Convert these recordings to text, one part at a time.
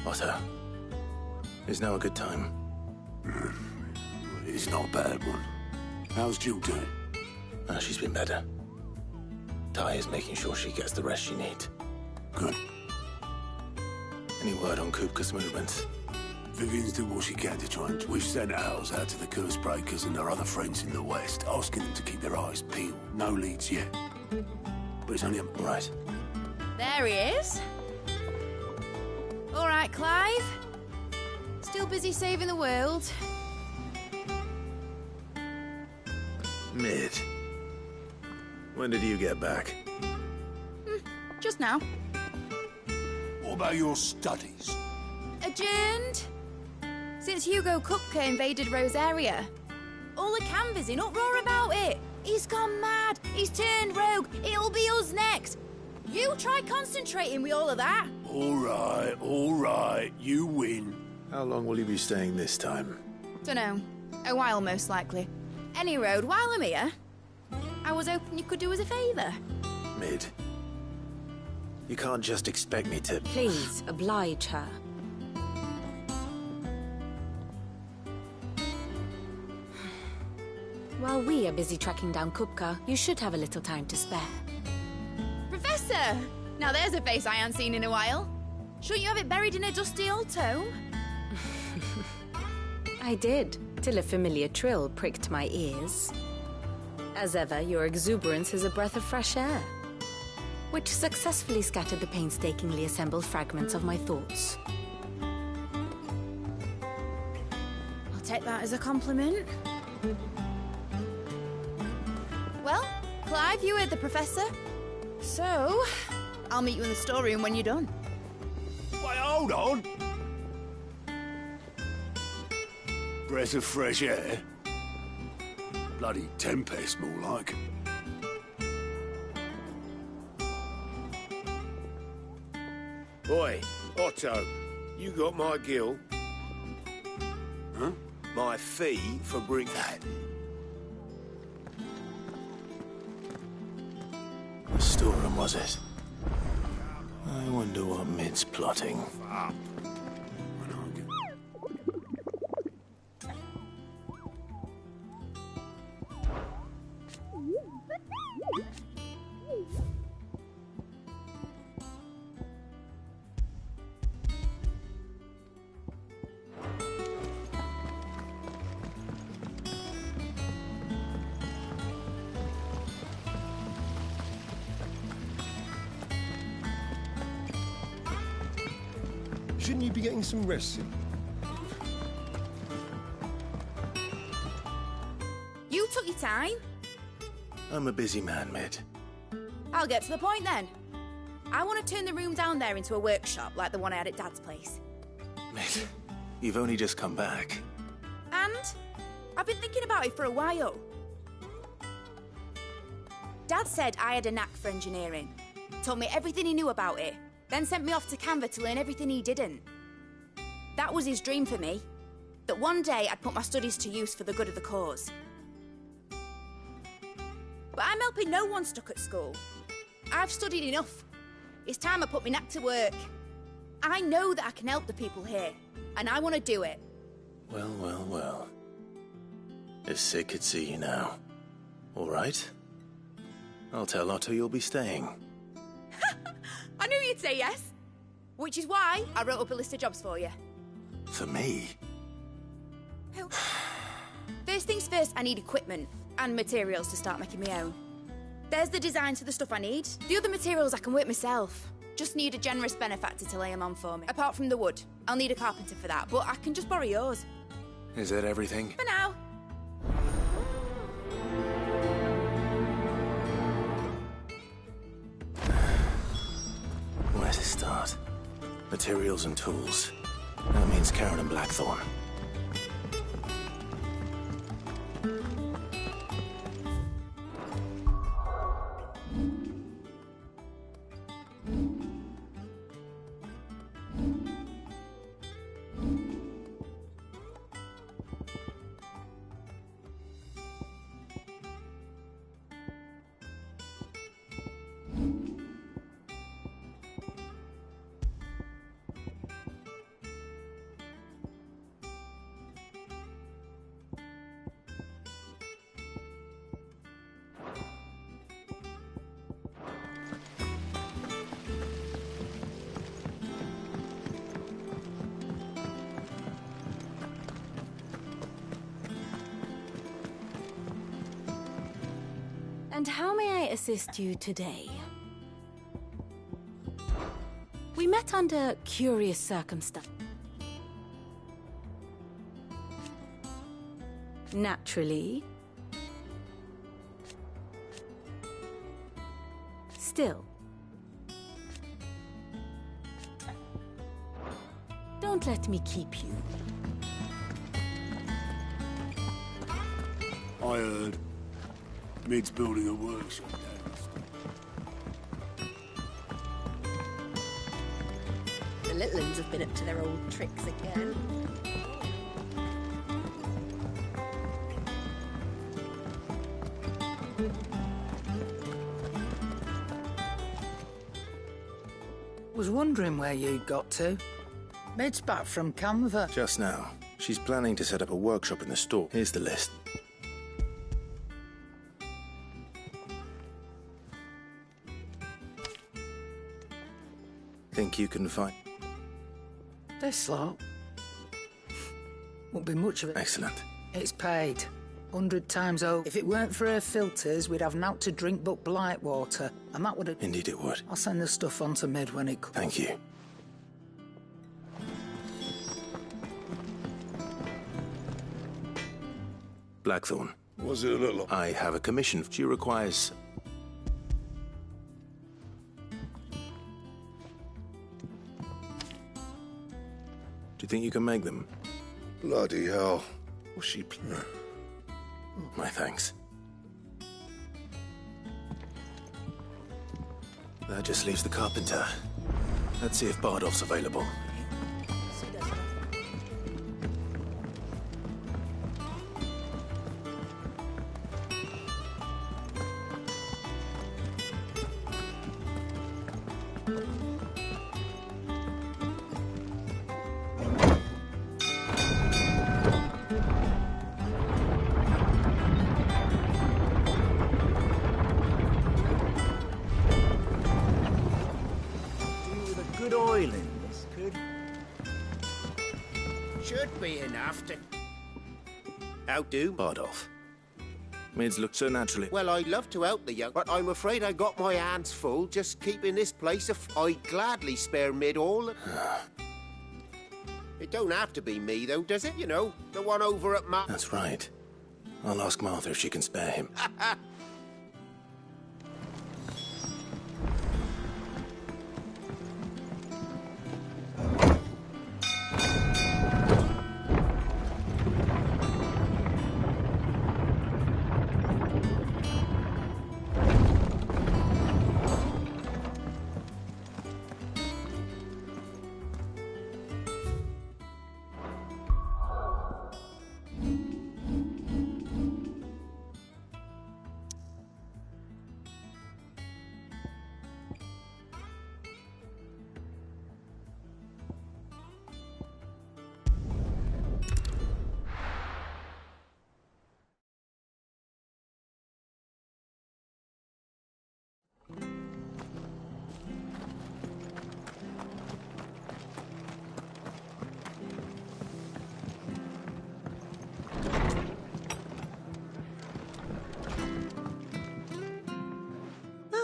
Otto, is now a good time? It's not a bad one. How's Jill doing? She's been better. Ty is making sure she gets the rest she needs. Good. Any word on Kupka's movements? Vivian's doing what she can to try and... We've sent ours out to the Curse Breakers and their other friends in the West, asking them to keep their eyes peeled. No leads yet. But it's only a... Right. There he is. All right, Clive. Still busy saving the world. Mid. When did you get back? Just now. What about your studies? Adjourned. Since Hugo Kupka invaded Rosaria. All the canvass in uproar about it. He's gone mad. He's turned rogue. It'll be us next. You try concentrating with all of that. All right. You win. How long will you be staying this time? Dunno. A while, most likely. Any road, while I'm here, I was hoping you could do us a favour. Mid. You can't just expect me to... Please, oblige her. While we are busy tracking down Kupka, you should have a little time to spare. Professor! Now there's a face I haven't seen in a while. Shouldn't you have it buried in a dusty old tome? I did, till a familiar trill pricked my ears. As ever, your exuberance is a breath of fresh air, which successfully scattered the painstakingly assembled fragments of my thoughts. I'll take that as a compliment. Well, Clive, you heard the Professor. So, I'll meet you in the storeroom when you're done. Wait, hold on. Breath of fresh air? Bloody tempest, more like. Boy, Otto, you got my gill. Huh? My fee for bring that. The storeroom, was it? I wonder what Mid's plotting. Shouldn't you be getting some rest soon? You took your time. I'm a busy man, Mid. I'll get to the point then. I want to turn the room down there into a workshop like the one I had at Dad's place. Mid, you've only just come back. And I've been thinking about it for a while. Dad said I had a knack for engineering. Told me everything he knew about it. Then sent me off to Canva to learn everything he didn't. That was his dream for me. That one day I'd put my studies to use for the good of the cause. But I'm helping no one stuck at school. I've studied enough. It's time I put my knack to work. I know that I can help the people here, and I want to do it. Well. If Sid could see you now. All right? I'll tell Otto you'll be staying. I knew you'd say yes. Which is why I wrote up a list of jobs for you. For me? First things first, I need equipment and materials to start making my own. There's the designs for the stuff I need. The other materials I can work myself. Just need a generous benefactor to lay them on for me. Apart from the wood, I'll need a carpenter for that, but I can just borrow yours. Is that everything? For now. Where to start? Materials and tools. That means Karen and Blackthorn. And how may I assist you today? We met under curious circumstances. Naturally. Still. Don't let me keep you. I heard. Mid's building a workshop down The little uns have been up to their old tricks again. Was wondering where you'd got to. Mid's back from Canva. Just now. She's planning to set up a workshop in the store. Here's the list. Think you can find... This lot won't be much of it. Excellent. It's paid. 100 times over. If it weren't for her filters, we'd have naught to drink but blight water. And that would have... Indeed it would. I'll send the stuff on to Mid when it comes. Thank you. Blackthorn. What's it look like? I have a commission. She requires... Do you think you can make them? Bloody hell. What's she planning? My thanks. That just leaves the carpenter. Let's see if Bardolph's available. Good oil in this, could? Should be enough to... How do? Bardolph. Mids look so naturally... Well, I'd love to help the young, but I'm afraid I got my hands full just keeping this place I'd gladly spare Mid all... It don't have to be me, though, does it? You know, the one over at Ma... That's right. I'll ask Martha if she can spare him.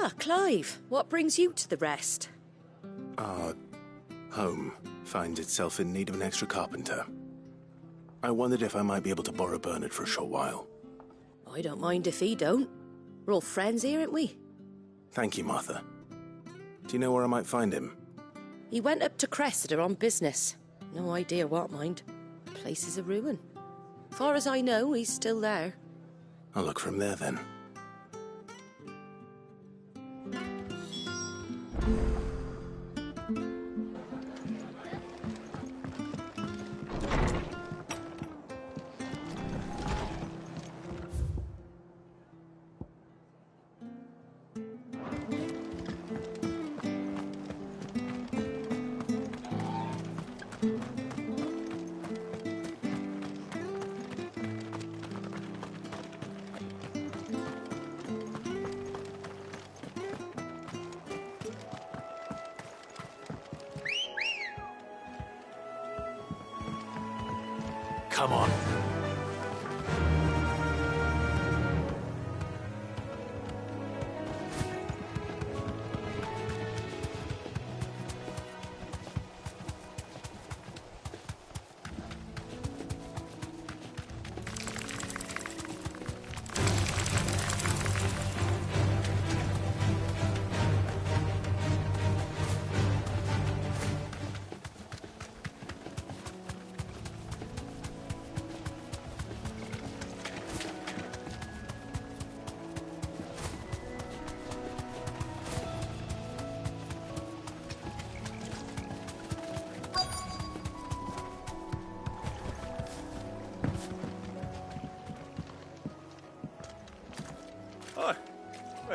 Ah, Clive, what brings you to the rest? Our home finds itself in need of an extra carpenter. I wondered if I might be able to borrow Bernard for a short while. I don't mind if he don't. We're all friends here, aren't we? Thank you, Martha. Do you know where I might find him? He went up to Cressida on business. No idea what, mind. Place is a ruin. Far as I know, he's still there. I'll look for him there, then. Come on.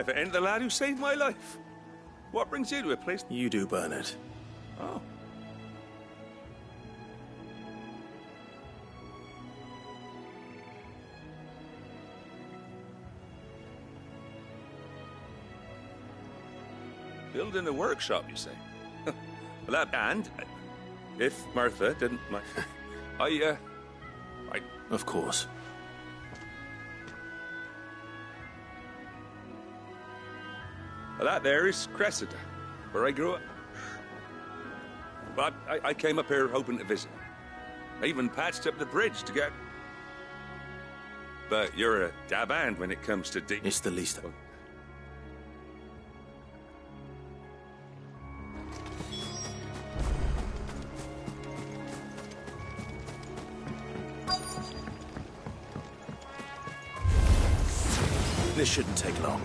never end the lad who saved my life. What brings you to a place? You do, Bernard. Oh. Building a workshop, you say? Well, and if Martha didn't mind, I. Of course. Well, that there is Cressida, where I grew up. But I came up here hoping to visit. I even patched up the bridge to get. But you're a dab hand when it comes to deep. It's the least. This shouldn't take long.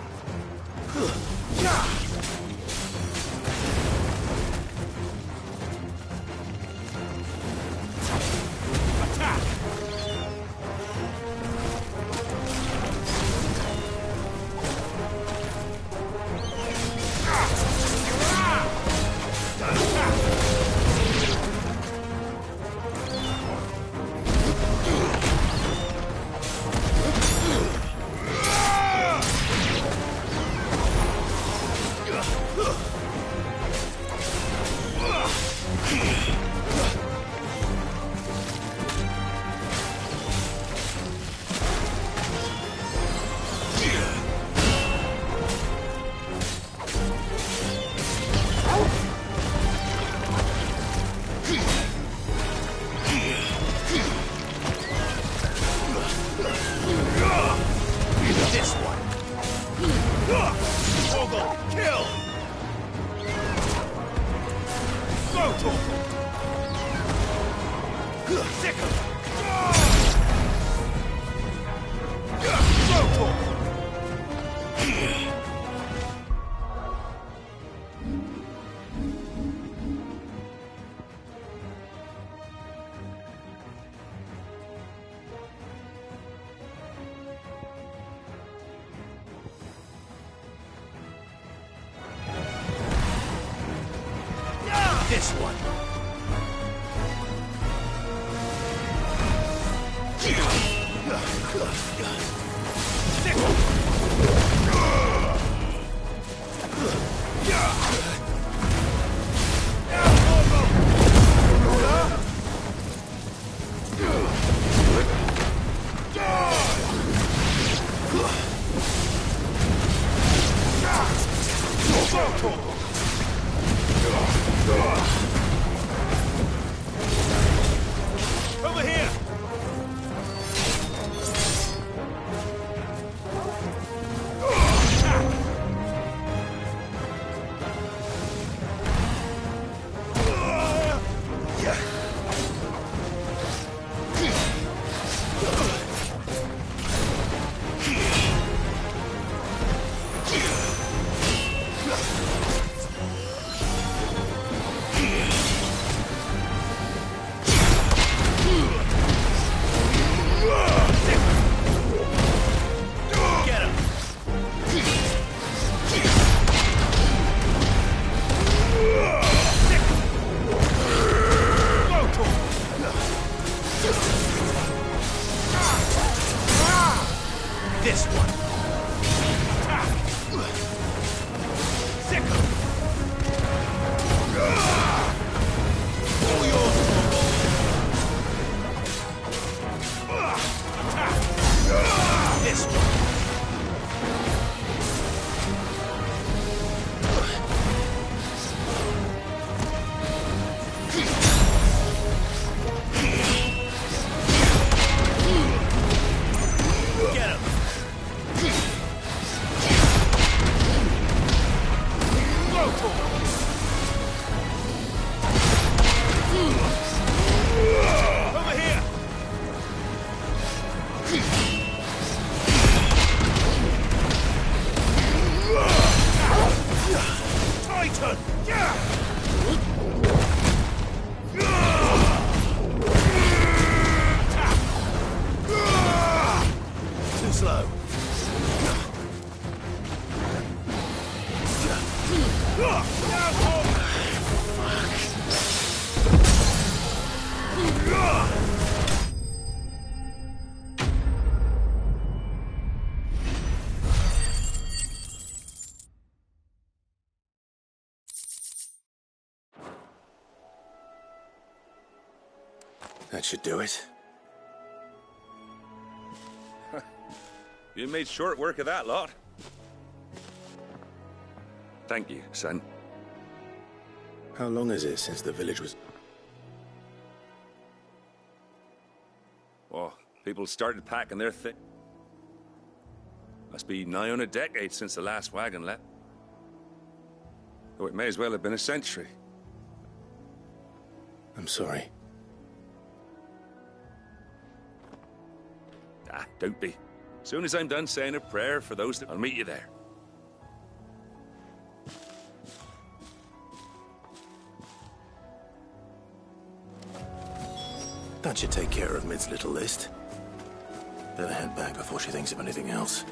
This one. Over here! This one. Sickle! All yours. This one. Get him. Over here! Titan. Too slow. That should do it. You made short work of that lot. Thank you, son. How long is it since the village was... Oh, people started packing their thing. Must be nigh on a decade since the last wagon left. Though it may as well have been a century. I'm sorry. Ah, don't be. Soon as I'm done saying a prayer for those that... I'll meet you there. That should take care of Mid's little list. Better head back before she thinks of anything else.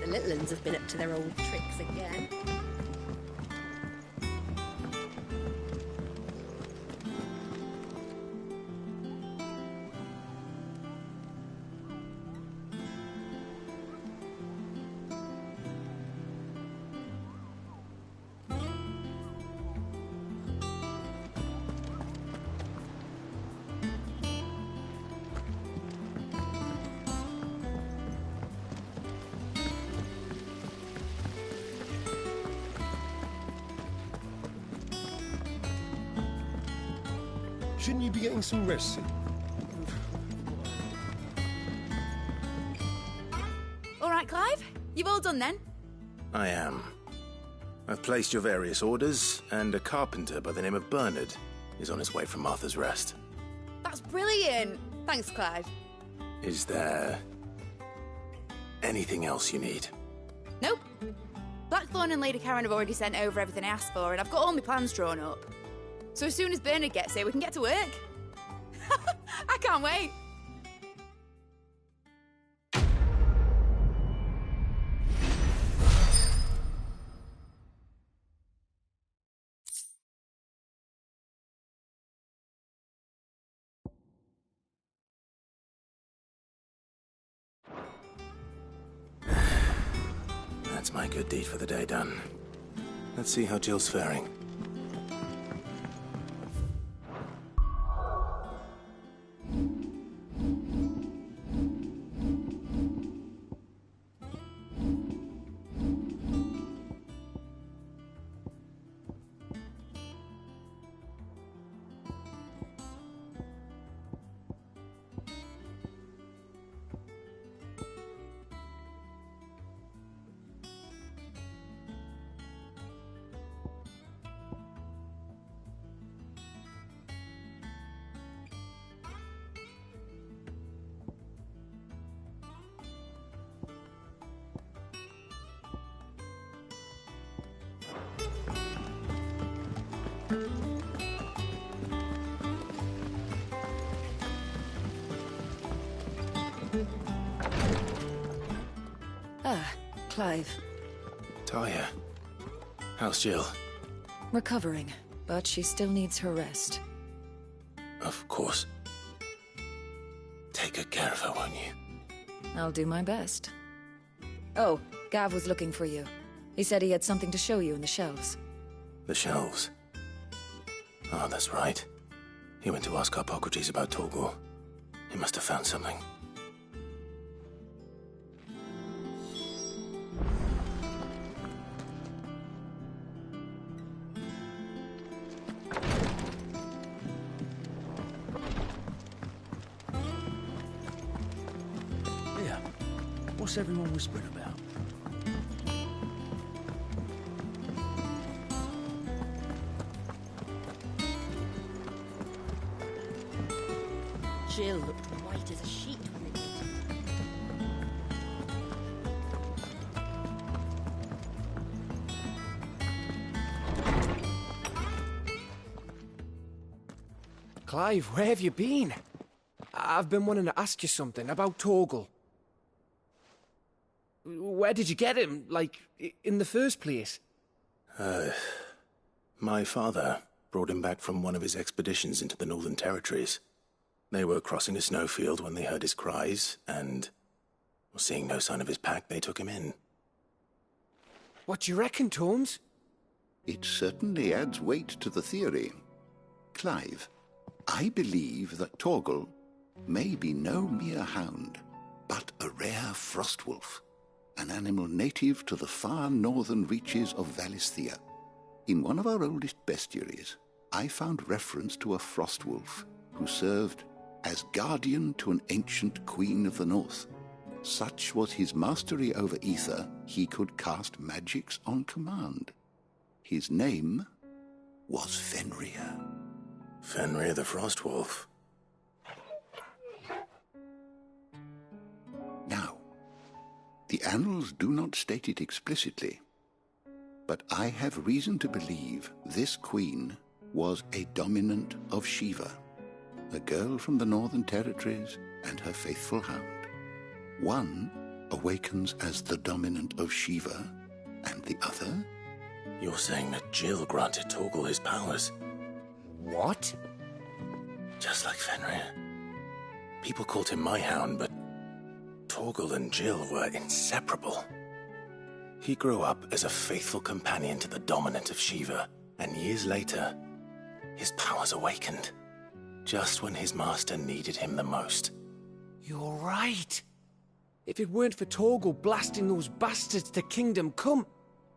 The little uns have been up to their old tricks again. Shouldn't you be getting some rest? All right, Clive. You've all done then? I am. I've placed your various orders, and a carpenter by the name of Bernard is on his way from Martha's Rest. That's brilliant. Thanks, Clive. Is there anything else you need? Nope. Blackthorn and Lady Karen have already sent over everything I asked for, and I've got all my plans drawn up. So as soon as Bernard gets here, we can get to work. I can't wait. That's my good deed for the day done. Let's see how Jill's faring. Clive. Talia, how's Jill? Recovering, but she still needs her rest. Of course. Take good care of her, won't you? I'll do my best. Oh, Gav was looking for you. He said he had something to show you in the shelves. The shelves? Oh, that's right. He went to ask Harpocrates about Torgal. He must have found something. What's everyone whispering about? Jill looked white as a sheet when it did. Clive, where have you been? I've been wanting to ask you something about Torgal. Where did you get him, like, in the first place? My father brought him back from one of his expeditions into the Northern Territories. They were crossing a snowfield when they heard his cries, and, seeing no sign of his pack, they took him in. What do you reckon, Tomes? It certainly adds weight to the theory. Clive, I believe that Torgal may be no mere hound, but a rare frostwolf. An animal native to the far northern reaches of Valisthea. In one of our oldest bestiaries, I found reference to a frostwolf who served as guardian to an ancient queen of the north. Such was his mastery over ether, he could cast magics on command. His name was Fenrir. Fenrir the Frostwolf. Now, the annals do not state it explicitly, but I have reason to believe this queen was a dominant of Shiva, a girl from the Northern Territories and her faithful hound. One awakens as the dominant of Shiva, and the other? You're saying that Jill granted Torgal his powers? What? Just like Fenrir. People called him my hound, but Torgal and Jill were inseparable. He grew up as a faithful companion to the dominant of Shiva, and years later, his powers awakened, just when his master needed him the most. You're right. If it weren't for Torgal blasting those bastards to Kingdom Come,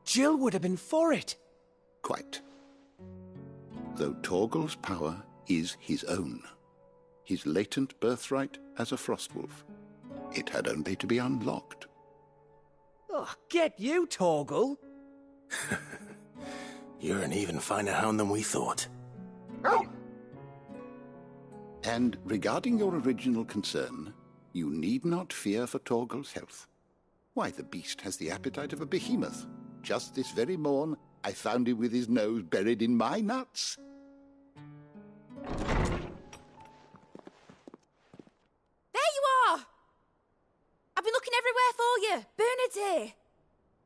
Jill would have been for it. Quite. Though Torgal's power is his own. His latent birthright as a Frostwolf. It had only to be unlocked. Oh, get you, Torgal! You're an even finer hound than we thought. And regarding your original concern, you need not fear for Torgal's health. Why, the beast has the appetite of a behemoth. Just this very morn, I found him with his nose buried in my nuts. There you are! I've been looking everywhere for you. Bernard's here.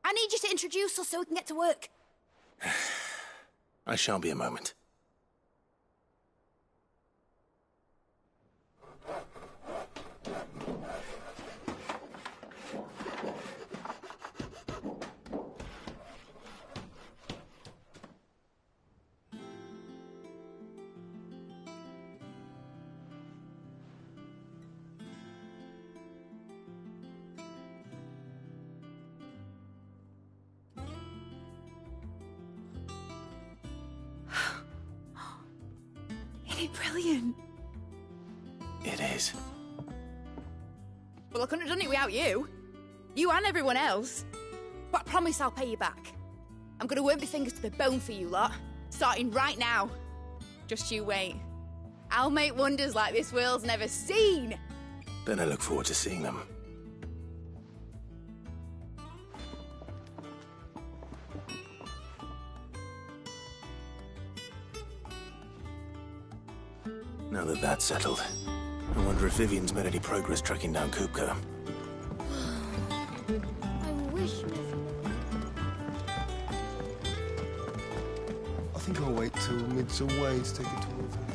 I need you to introduce us so we can get to work. I shall be a moment. Brilliant. It is. Well, I couldn't have done it without you. You and everyone else. But I promise I'll pay you back. I'm gonna work my fingers to the bone for you lot. Starting right now. Just you wait. I'll make wonders like this world's never seen. Then I look forward to seeing them. Now that that's settled, I wonder if Vivian's made any progress tracking down Kupka. I wish... I think I'll wait till mid's away to take a tour of him.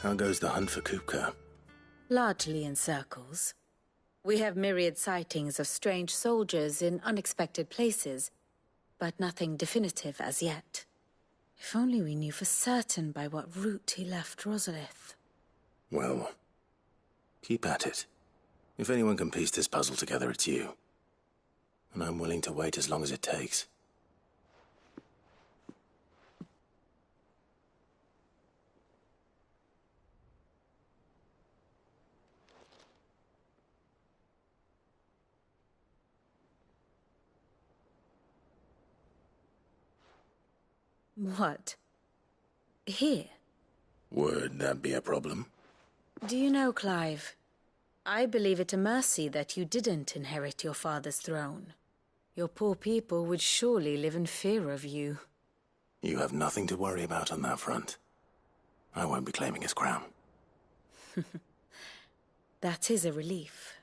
How goes the hunt for Kupka? Largely in circles. We have myriad sightings of strange soldiers in unexpected places, but nothing definitive as yet. If only we knew for certain by what route he left Rosalith. Well, keep at it. If anyone can piece this puzzle together, it's you. And I'm willing to wait as long as it takes. What? Here? Would that be a problem? Do you know, Clive, I believe it a mercy that you didn't inherit your father's throne. Your poor people would surely live in fear of you. You have nothing to worry about on that front. I won't be claiming his crown. That is a relief.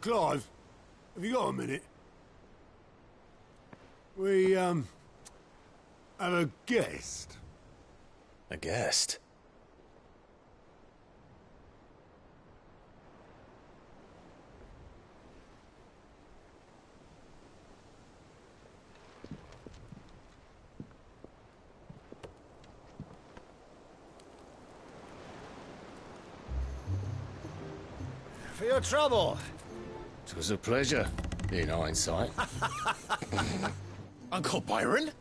Clive, have you got a minute? We, have a guest. A guest? For your trouble. 'Twas a pleasure, in hindsight. Uncle Byron?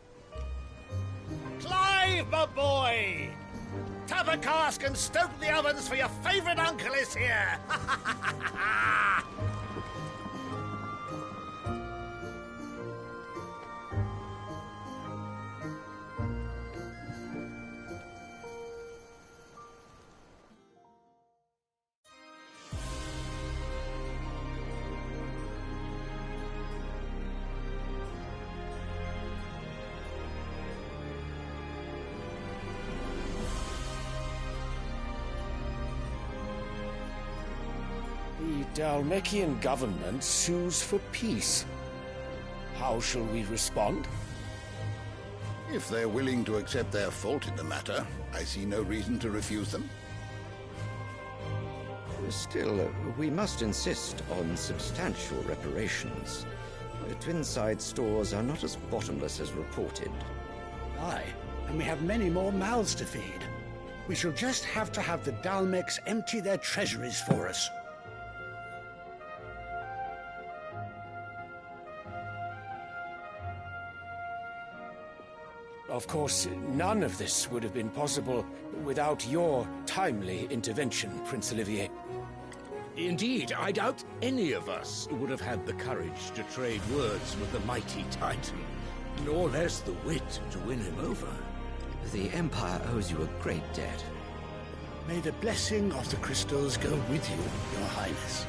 Clive, my boy! Tap a cask and stoke the ovens, for your favourite uncle is here! The Dhalmekian government sues for peace. How shall we respond? If they're willing to accept their fault in the matter, I see no reason to refuse them. Still, we must insist on substantial reparations. Twinside stores are not as bottomless as reported. Aye, and we have many more mouths to feed. We shall just have to have the Dalmex empty their treasuries for us. Of course, none of this would have been possible without your timely intervention, Prince Olivier. Indeed, I doubt any of us would have had the courage to trade words with the mighty Titan, nor less the wit to win him over. The Empire owes you a great debt. May the blessing of the crystals go with you, Your Highness.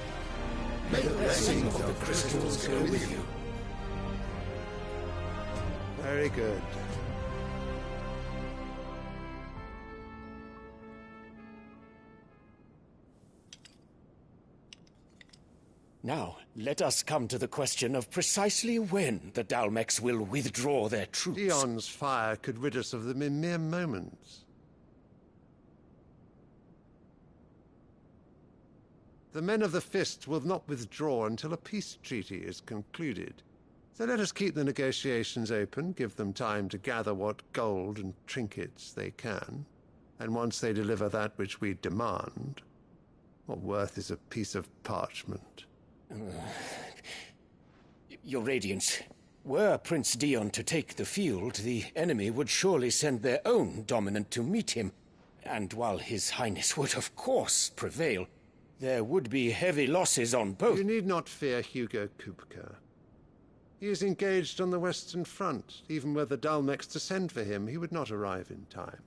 May the blessing of the crystals go with you. Very good. Now, let us come to the question of precisely when the Dalmex will withdraw their troops. Dion's fire could rid us of them in mere moments. The men of the Fist will not withdraw until a peace treaty is concluded. So let us keep the negotiations open, give them time to gather what gold and trinkets they can, and once they deliver that which we demand, what worth is a piece of parchment? Your Radiance, were Prince Dion to take the field, the enemy would surely send their own dominant to meet him. And while His Highness would of course prevail, there would be heavy losses on both. You need not fear Hugo Kupka. He is engaged on the Western Front. Even were the Dalmex to send for him, he would not arrive in time.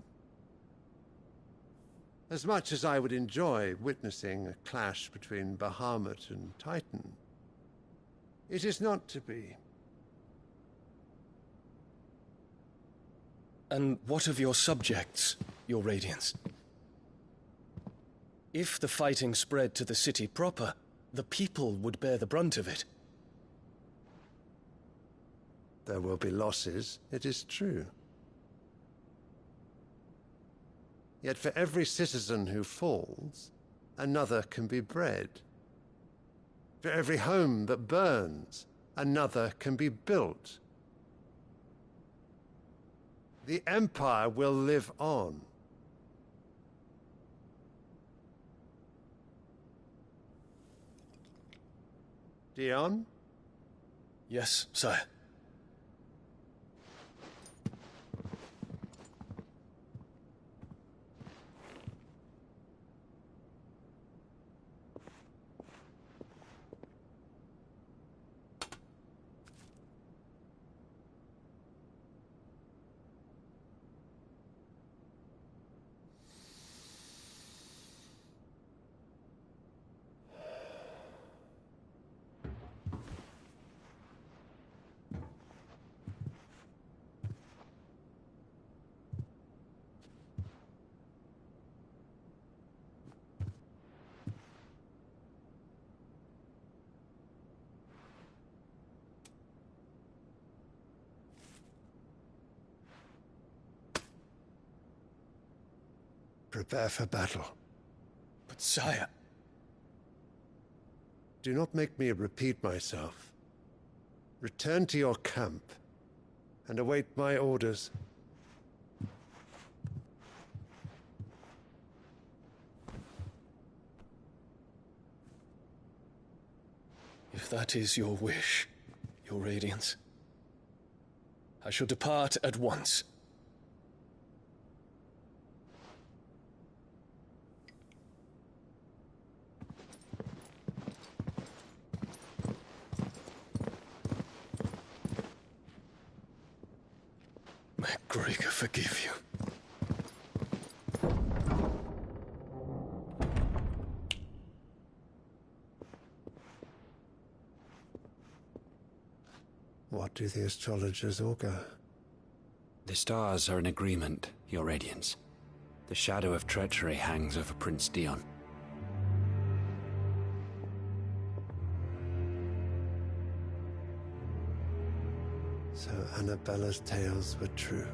As much as I would enjoy witnessing a clash between Bahamut and Titan, it is not to be. And what of your subjects, Your Radiance? If the fighting spread to the city proper, the people would bear the brunt of it. There will be losses, it is true. Yet for every citizen who falls, another can be bred. For every home that burns, another can be built. The Empire will live on. Dion? Yes, sire. Prepare for battle. But sire... Do not make me repeat myself. Return to your camp and await my orders. If that is your wish, Your Radiance, I shall depart at once. May Gregor forgive you. What do the astrologers augur? The stars are in agreement, Your Radiance. The shadow of treachery hangs over Prince Dion. So Annabella's tales were true.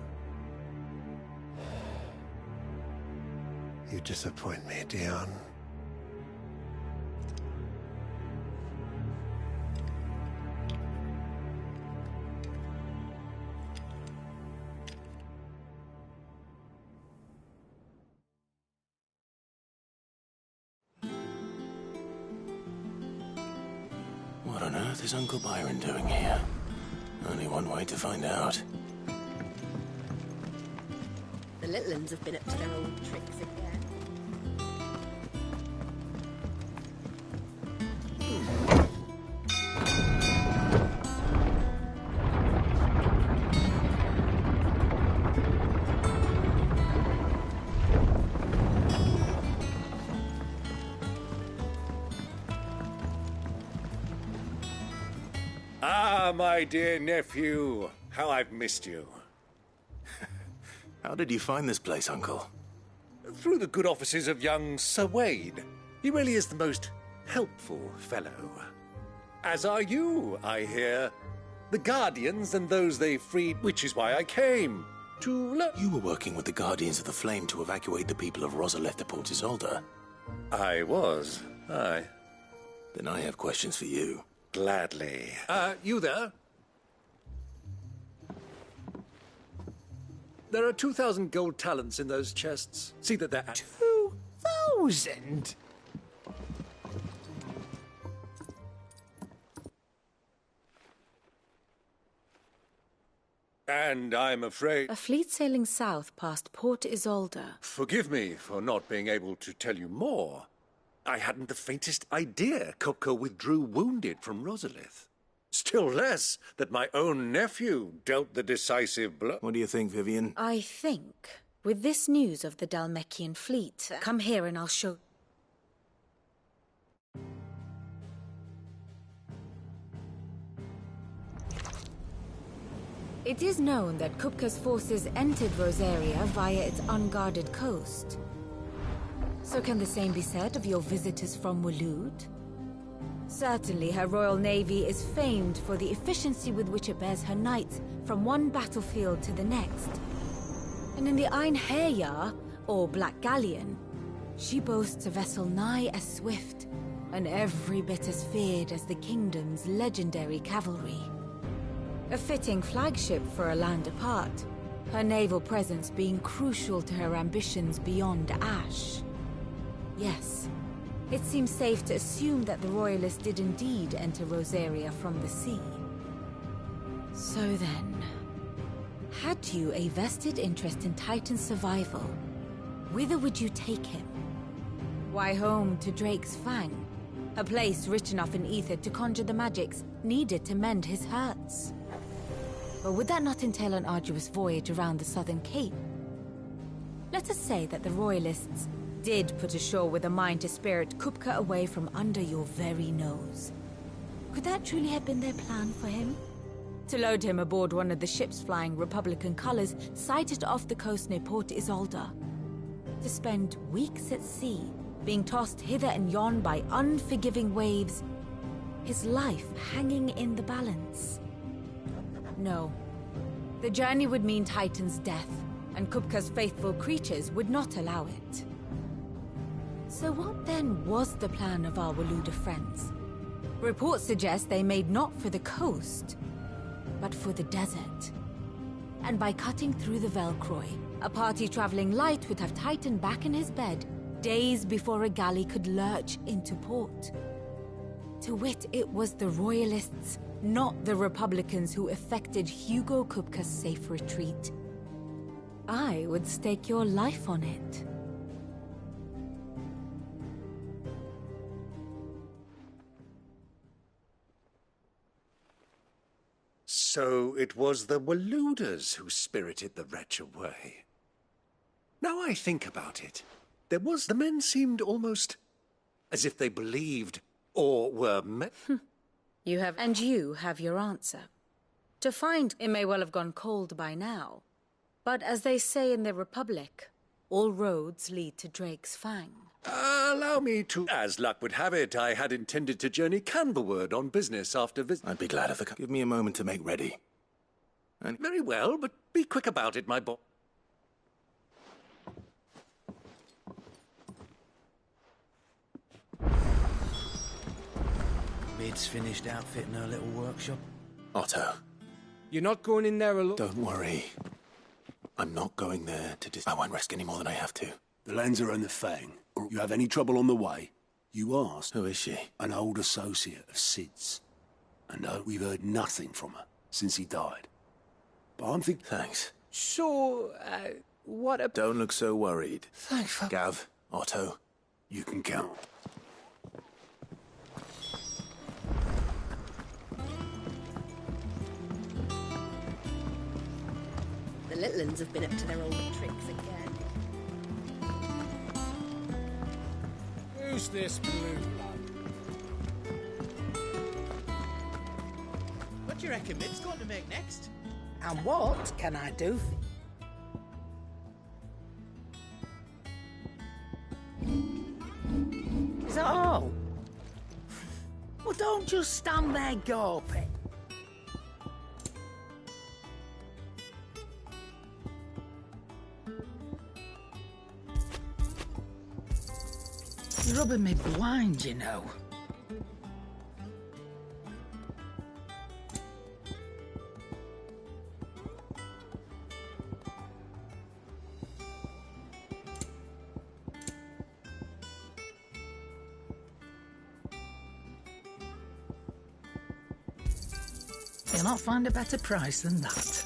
You disappoint me, Dion. What on earth is Uncle Byron doing here? Only one way to find out. The little uns have been up to their old tricks again. Ah, my dear nephew. How I've missed you. How did you find this place, Uncle? Through the good offices of young Sir Wade. He really is the most helpful fellow. As are you, I hear. The Guardians and those they freed, which is why I came. To learn. You were working with the Guardians of the Flame to evacuate the people of Rosalith de Port Isolde. I was, aye. Then I have questions for you. Gladly. You there? There are 2,000 gold talents in those chests. See that they're... 2,000? And I'm afraid... A fleet sailing south past Port Isolde. Forgive me for not being able to tell you more. I hadn't the faintest idea Kupka withdrew wounded from Rosalith. Still less that my own nephew dealt the decisive blow. What do you think, Vivian? I think, with this news of the Dhalmekian fleet, come here and I'll show... It is known that Kupka's forces entered Rosaria via its unguarded coast. So can the same be said of your visitors from Waloed? Certainly, her Royal Navy is famed for the efficiency with which it bears her knights from one battlefield to the next. And in the Einherjar, or Black Galleon, she boasts a vessel nigh as swift and every bit as feared as the kingdom's legendary cavalry. A fitting flagship for a land apart, her naval presence being crucial to her ambitions beyond Ash. Yes, it seems safe to assume that the Royalists did indeed enter Rosaria from the sea. So then, had you a vested interest in Titan's survival, whither would you take him? Why, home to Drake's Fang, a place rich enough in ether to conjure the magics needed to mend his hurts. But would that not entail an arduous voyage around the southern cape? Let us say that the Royalists did put ashore with a mind to spirit Kupka away from under your very nose. Could that truly have been their plan for him? To load him aboard one of the ships flying Republican colors sighted off the coast near Port Isolde. To spend weeks at sea, being tossed hither and yon by unforgiving waves, his life hanging in the balance. No. The journey would mean Titan's death, and Kupka's faithful creatures would not allow it. So what then was the plan of our Waloed friends? Reports suggest they made not for the coast, but for the desert. And by cutting through the Velcroy, a party traveling light would have Titan back in his bed days before a galley could lurch into port. To wit, it was the Royalists, not the Republicans, who effected Hugo Kupka's safe retreat. I would stake your life on it. So it was the Waloeders who spirited the wretch away. Now I think about it, the men seemed almost as if they believed or were You have your answer. To find, it may well have gone cold by now. But as they say in the Republic, all roads lead to Drake's Fang. Allow me to... As luck would have it, I had intended to journey Canberward on business after visit... I'd be glad of the... Give me a moment to make ready. And... Very well, but be quick about it, my boy. Mid's finished outfitting her little workshop. Otto. You're not going in there alone? Don't worry. I'm not going there to I won't risk any more than I have to. The Lanza and the Fang. You have any trouble on the way, you ask. Who is she? An old associate of Sid's. And we've heard nothing from her since he died. But I'm thinking... Thanks. So, what a... Don't look so worried. Thanks for... Gav, Otto. You can count. The little uns have been up to their old tricks again. Who's this blue lad? What do you reckon Mid's going to make next? And what can I do? Is that all? Well, don't just stand there gawping. You're rubbing me blind, you know. You'll not find a better price than that.